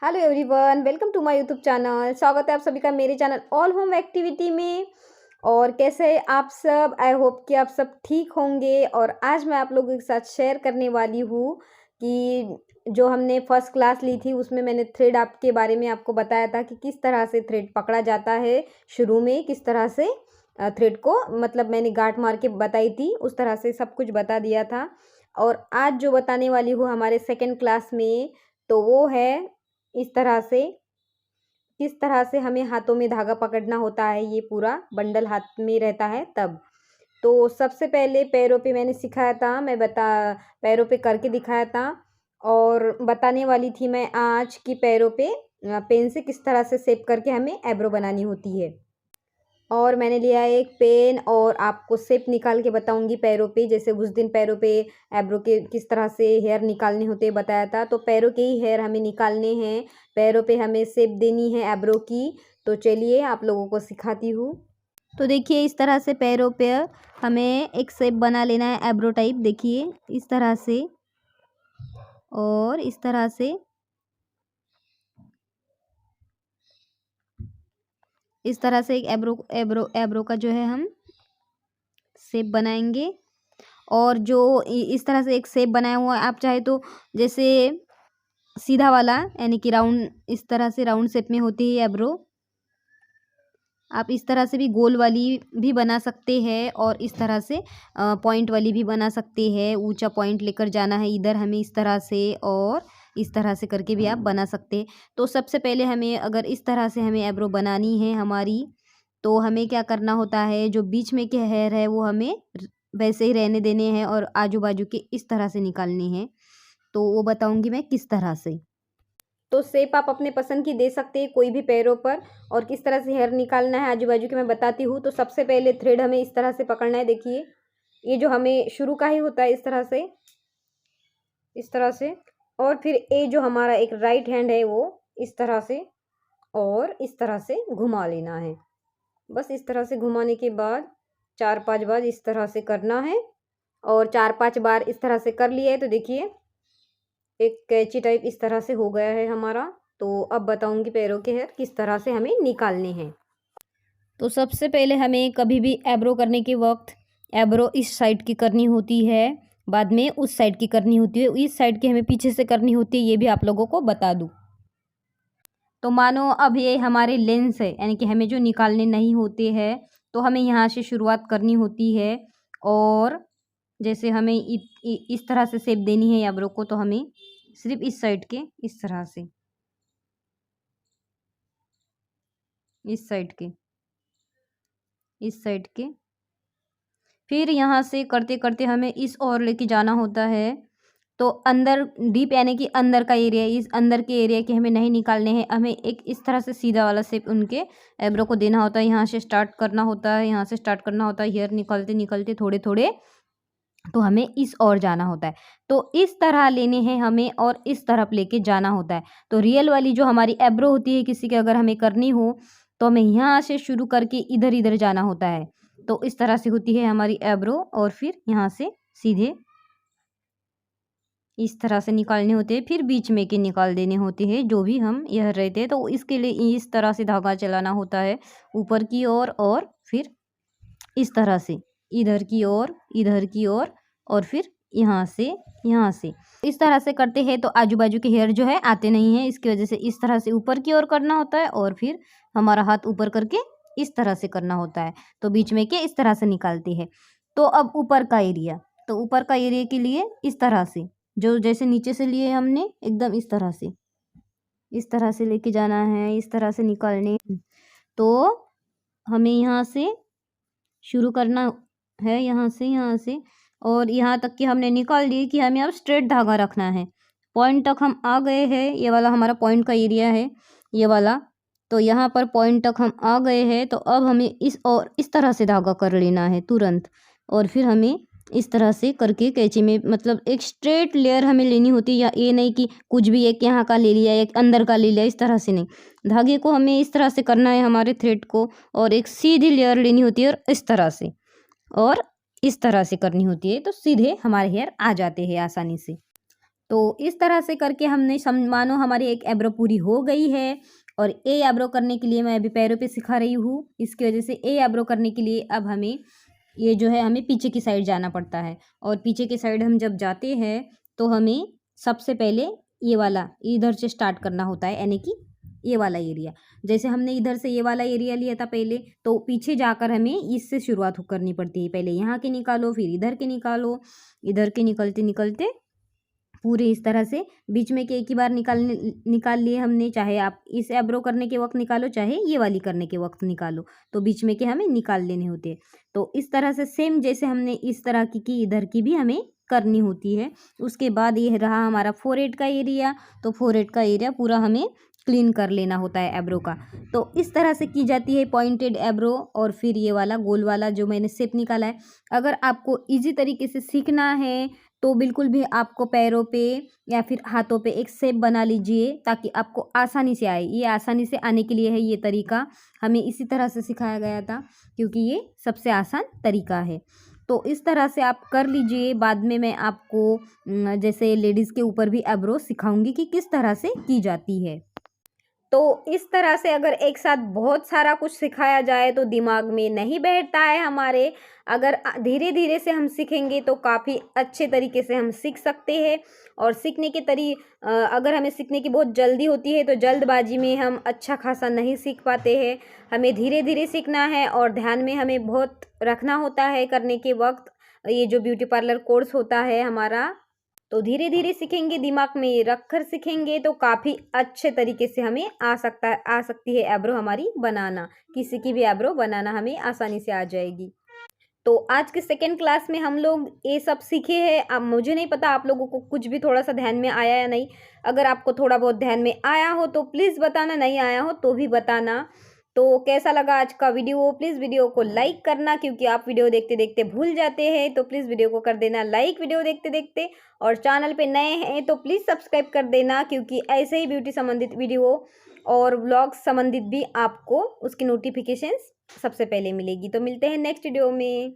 Hello everyone, welcome to my YouTube channel. स्वागत है आप सभी का मेरे चैनल ऑल होम एक्टिविटी में। और कैसे हैं आप सब? आई होप कि आप सब ठीक होंगे। और आज मैं आप लोगों के साथ शेयर करने वाली हूँ कि जो हमने फर्स्ट क्लास ली थी उसमें मैंने थ्रेड आपके बारे में आपको बताया था कि किस तरह से थ्रेड पकड़ा जाता है। शुरू में किस तरह से थ्रेड को मतलब मैंने गांठ मार के बताई थी, उस तरह से सब कुछ बता दिया था। और आज जो बताने वाली हूँ हमारे सेकेंड क्लास में, तो वो है इस तरह से किस तरह से हमें हाथों में धागा पकड़ना होता है। ये पूरा बंडल हाथ में रहता है तब। तो सबसे पहले पैरों पे मैंने सिखाया था, पैरों पे करके दिखाया था। और बताने वाली थी मैं आज की पैरों पे पेन से किस तरह से शेप करके हमें आईब्रो बनानी होती है। और मैंने लिया है एक पेन और आपको शेप निकाल के बताऊंगी पैरों पे। जैसे उस दिन पैरों पे आईब्रो के किस तरह से हेयर निकालने होते हैं बताया था, तो पैरों के ही हेयर हमें निकालने हैं। पैरों पे हमें शेप देनी है आईब्रो की। तो चलिए आप लोगों को सिखाती हूँ। तो देखिए इस तरह से पैरों पे हमें एक शेप बना लेना है आईब्रो टाइप। देखिए इस तरह से और इस तरह से, इस तरह से एक एब्रो का जो है हम शेप बनाएंगे। और जो इस तरह से एक शेप बनाया हुआ है, आप चाहे तो जैसे सीधा वाला यानी कि राउंड, इस तरह से राउंड शेप में होती है एब्रो। आप इस तरह से भी गोल वाली भी बना सकते हैं और इस तरह से पॉइंट वाली भी बना सकते हैं। ऊंचा पॉइंट लेकर जाना है इधर हमें इस तरह से, और इस तरह से करके भी आप बना सकते हैं। तो सबसे पहले हमें अगर इस तरह से हमें एब्रो बनानी है हमारी, तो हमें क्या करना होता है, जो बीच में के हेयर है वो हमें वैसे ही रहने देने हैं और आजू बाजू के इस तरह से निकालने हैं। तो वो बताऊंगी मैं किस तरह से। तो शेप आप अपने पसंद की दे सकते हैं कोई भी पैरों पर। और किस तरह से हेयर निकालना है आजू बाजू के मैं बताती हूँ। तो सबसे पहले थ्रेड हमें इस तरह से पकड़ना है। देखिए ये जो हमें शुरू का ही होता है इस तरह से, इस तरह से। और फिर ये जो हमारा एक राइट हैंड है वो इस तरह से और इस तरह से घुमा लेना है। बस इस तरह से घुमाने के बाद 4-5 बार इस तरह से करना है। और 4-5 बार इस तरह से कर लिया है तो देखिए एक कैंची टाइप इस तरह से हो गया है हमारा। तो अब बताऊंगी पैरों के हेयर किस तरह से हमें निकालने हैं। तो सबसे पहले हमें कभी भी एब्रो करने के वक्त एब्रो इस साइड की करनी होती है, बाद में उस साइड की करनी होती है। इस साइड की हमें पीछे से करनी होती है, ये भी आप लोगों को बता दूँ। तो मानो अब ये हमारे लेंस है यानी कि हमें जो निकालने नहीं होते हैं, तो हमें यहाँ से शुरुआत करनी होती है। और जैसे हमें इस तरह से शेप देनी है एब्रो को, तो हमें सिर्फ इस साइड के इस तरह से, इस साइड के, इस साइड के, फिर यहाँ से करते करते हमें इस ओर लेके जाना होता है। तो अंदर डीप यानी कि अंदर का एरिया, इस अंदर के एरिया के हमें नहीं निकालने हैं। हमें एक इस तरह से सीधा वाला शेप उनके एब्रो को देना होता है। यहाँ से स्टार्ट करना होता है, यहाँ से स्टार्ट करना होता है, हेयर निकलते निकलते थोड़े थोड़े तो हमें इस ओर जाना होता है। तो इस तरह लेने हैं हमें और इस तरफ लेके जाना होता है। तो रियल वाली जो हमारी एब्रो होती है किसी की अगर हमें करनी हो, तो हमें यहाँ से शुरू करके इधर इधर जाना होता है। तो इस तरह से होती है हमारी एब्रो। और फिर यहाँ से सीधे इस तरह से निकालने होते हैं, फिर बीच में के निकाल देने होते हैं जो भी हम यह रहते हैं। तो इसके लिए इस तरह से धागा चलाना होता है ऊपर की ओर और फिर इस तरह से इधर की ओर, इधर की ओर, और फिर यहाँ से, यहाँ से इस तरह से करते हैं। तो आजू बाजू के हेयर जो है आते नहीं हैं, इसकी वजह से इस तरह से ऊपर की ओर करना होता है और फिर हमारा हाथ ऊपर करके इस तरह से करना होता है। तो बीच में के इस तरह से निकालते हैं। तो अब ऊपर का एरिया, तो ऊपर का एरिया के लिए इस तरह से, जो जैसे नीचे से लिए हमने एकदम इस तरह से, इस तरह से लेके जाना है, इस तरह से निकालने। तो हमें यहाँ से शुरू करना है, यहाँ से, यहाँ से, और यहाँ तक कि हमने निकाल ली कि हमें अब स्ट्रेट धागा रखना है। पॉइंट तक हम आ गए हैं, ये वाला हमारा पॉइंट का एरिया है ये वाला। तो यहाँ पर पॉइंट तक हम आ गए हैं। तो अब हमें इस और इस तरह से धागा कर लेना है तुरंत। और फिर हमें इस तरह से करके कैंची में मतलब एक स्ट्रेट लेयर हमें लेनी होती है। या ये नहीं कि कुछ भी एक यहाँ का ले लिया एक अंदर का ले लिया, इस तरह से नहीं। धागे को हमें इस तरह से करना है हमारे थ्रेड को, और एक सीधी लेयर लेनी होती है और इस तरह से, और इस तरह से करनी होती है। तो सीधे हमारे हेयर आ जाते हैं आसानी से। तो इस तरह से करके हमने मानो हमारी एक एब्रो पूरी हो गई है। और ए एब्रो करने के लिए मैं अभी पैरों पे सिखा रही हूँ, इसकी वजह से ए एब्रो करने के लिए अब हमें ये जो है हमें पीछे की साइड जाना पड़ता है। और पीछे की साइड हम जब जाते हैं तो हमें सबसे पहले ये वाला इधर से स्टार्ट करना होता है, यानी कि ये वाला एरिया। जैसे हमने इधर से ये वाला एरिया लिया था पहले, तो पीछे जाकर हमें इससे शुरुआत करनी पड़ती है। पहले यहाँ के निकालो, फिर इधर के निकालो, इधर के निकलते निकलते पूरे इस तरह से बीच में के एक ही बार निकाल लिए हमने। चाहे आप इस एब्रो करने के वक्त निकालो, चाहे ये वाली करने के वक्त निकालो, तो बीच में के हमें निकाल लेने होते हैं। तो इस तरह से सेम जैसे हमने इस तरह की इधर की भी हमें करनी होती है। उसके बाद ये रहा हमारा फोरहेड का एरिया, तो फोरहेड का एरिया पूरा हमें क्लीन कर लेना होता है एब्रो का। तो इस तरह से की जाती है पॉइंटेड एब्रो। और फिर ये वाला गोल वाला जो मैंने शेप निकाला है, अगर आपको इजी तरीके से सीखना है तो बिल्कुल भी आपको पैरों पे या फिर हाथों पे एक शेप बना लीजिए, ताकि आपको आसानी से आए। ये आसानी से आने के लिए है ये तरीका, हमें इसी तरह से सिखाया गया था, क्योंकि ये सबसे आसान तरीका है। तो इस तरह से आप कर लीजिए। बाद में मैं आपको जैसे लेडीज़ के ऊपर भी एब्रो सिखाऊंगी कि किस तरह से की जाती है। तो इस तरह से अगर एक साथ बहुत सारा कुछ सिखाया जाए तो दिमाग में नहीं बैठता है हमारे। अगर धीरे धीरे से हम सीखेंगे तो काफ़ी अच्छे तरीके से हम सीख सकते हैं। और सीखने के अगर हमें सीखने की बहुत जल्दी होती है तो जल्दबाजी में हम अच्छा खासा नहीं सीख पाते हैं। हमें धीरे धीरे सीखना है और ध्यान में हमें बहुत रखना होता है करने के वक्त। ये जो ब्यूटी पार्लर कोर्स होता है हमारा, तो धीरे धीरे सीखेंगे, दिमाग में रख कर सीखेंगे तो काफ़ी अच्छे तरीके से हमें आ सकती है एब्रो हमारी बनाना। किसी की भी एब्रो बनाना हमें आसानी से आ जाएगी। तो आज के सेकेंड क्लास में हम लोग ये सब सीखे हैं। अब मुझे नहीं पता आप लोगों को कुछ भी थोड़ा सा ध्यान में आया या नहीं। अगर आपको थोड़ा बहुत ध्यान में आया हो तो प्लीज़ बताना, नहीं आया हो तो भी बताना। तो कैसा लगा आज का वीडियो, प्लीज़ वीडियो को लाइक करना, क्योंकि आप वीडियो देखते देखते भूल जाते हैं। तो प्लीज़ वीडियो को कर देना लाइक वीडियो देखते देखते। और चैनल पे नए हैं तो प्लीज़ सब्सक्राइब कर देना, क्योंकि ऐसे ही ब्यूटी संबंधित वीडियो और व्लॉग संबंधित भी आपको उसकी नोटिफिकेशंस सबसे पहले मिलेगी। तो मिलते हैं नेक्स्ट वीडियो में।